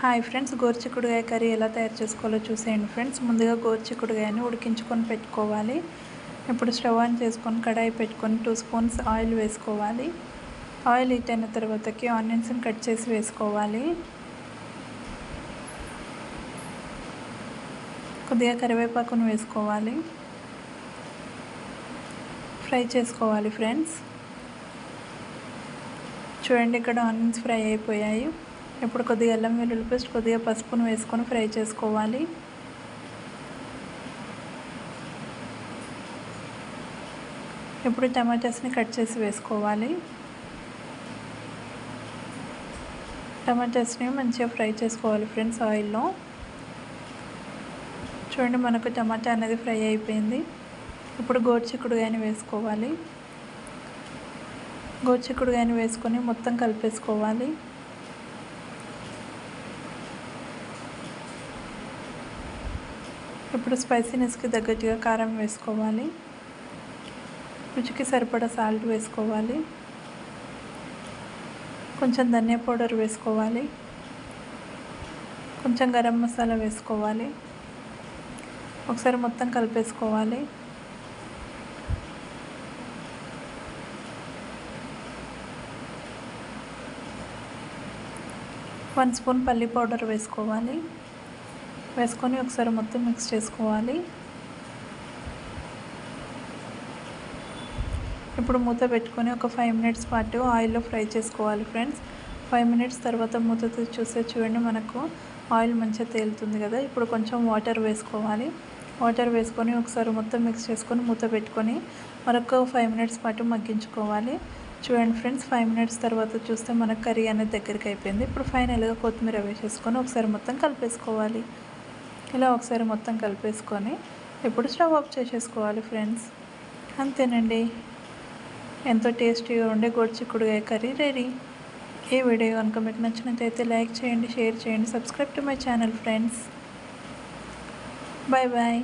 Hi friends, గోరుచిక్కుడుకాయ curry ఎలా తయారు చేసుకోవాలో చూసేయండి ఫ్రెండ్స్. ముందుగా గోరుచిక్కుడుకాయని ఉడికించుకొని పెట్టుకోవాలి. ఇప్పుడు స్టవ్ ఆన్ చేసుకొని కడాయి పెట్టుకొని 2 స్పూన్స్ ఆయిల్ వేసుకోవాలి. ఆయిల్ హీట్ అయిన తర్వాతకి ఆనియన్స్ని కట్ చేసి వేసుకోవాలి. కొద్దిగా కరివేపాకును వేసుకోవాలి. ఫ్రై చేసుకోవాలి ఫ్రెండ్స్. చూడండి, ఇక్కడ ఆనియన్స్ ఫ్రై అయిపోయాయి. ఇప్పుడు కొద్దిగా అల్లం వెల్లుల్లి పేస్ట్, కొద్దిగా పసుపును వేసుకొని ఫ్రై చేసుకోవాలి. ఇప్పుడు టమాటాస్ని కట్ చేసి వేసుకోవాలి. టమాటాస్ని మంచిగా ఫ్రై చేసుకోవాలి ఫ్రెండ్స్ ఆయిల్లో. చూడండి, మనకు టమాటా అనేది ఫ్రై అయిపోయింది. ఇప్పుడు గోరుచిక్కుడుకాయని వేసుకోవాలి. గోరుచిక్కుడుకాయని వేసుకొని మొత్తం కలిపేసుకోవాలి. ఇప్పుడు స్పైసీనెస్కి తగ్గట్టుగా కారం వేసుకోవాలి. రుచికి సరిపడా సాల్ట్ వేసుకోవాలి. కొంచెం ధనియా పౌడర్ వేసుకోవాలి. కొంచెం గరం మసాలా వేసుకోవాలి. ఒకసారి మొత్తం కలిపేసుకోవాలి. వన్ స్పూన్ పల్లి పౌడర్ వేసుకోవాలి. వేసుకొని ఒకసారి మొత్తం మిక్స్ చేసుకోవాలి. ఇప్పుడు మూత పెట్టుకొని ఒక 5 మినిట్స్ పాటు ఆయిల్లో ఫ్రై చేసుకోవాలి ఫ్రెండ్స్. 5 మినిట్స్ తర్వాత మూత చూస్తే చూడండి, మనకు ఆయిల్ మంచిగా తేలుతుంది కదా. ఇప్పుడు కొంచెం వాటర్ వేసుకోవాలి. వాటర్ వేసుకొని ఒకసారి మొత్తం మిక్స్ చేసుకొని మూత పెట్టుకొని మరొక 5 మినిట్స్ పాటు మగ్గించుకోవాలి. చూడండి ఫ్రెండ్స్, 5 మినిట్స్ తర్వాత చూస్తే మనకు కర్రీ అనేది దగ్గరికి అయిపోయింది. ఇప్పుడు ఫైనల్గా కొత్తిమీర వేసేసుకొని ఒకసారి మొత్తం కలిపేసుకోవాలి. ఇలా ఒకసారి మొత్తం కలిపేసుకొని ఇప్పుడు స్టవ్ ఆఫ్ చేసేసుకోవాలి ఫ్రెండ్స్. అంతేనండి, ఎంతో టేస్టీగా ఉండే గోరుచిక్కుడుకాయ కర్రీ రెడీ. ఈ వీడియో కనుక మీకు నచ్చినట్లయితే లైక్ చేయండి, షేర్ చేయండి, subscribe to my channel friends. Bye bye.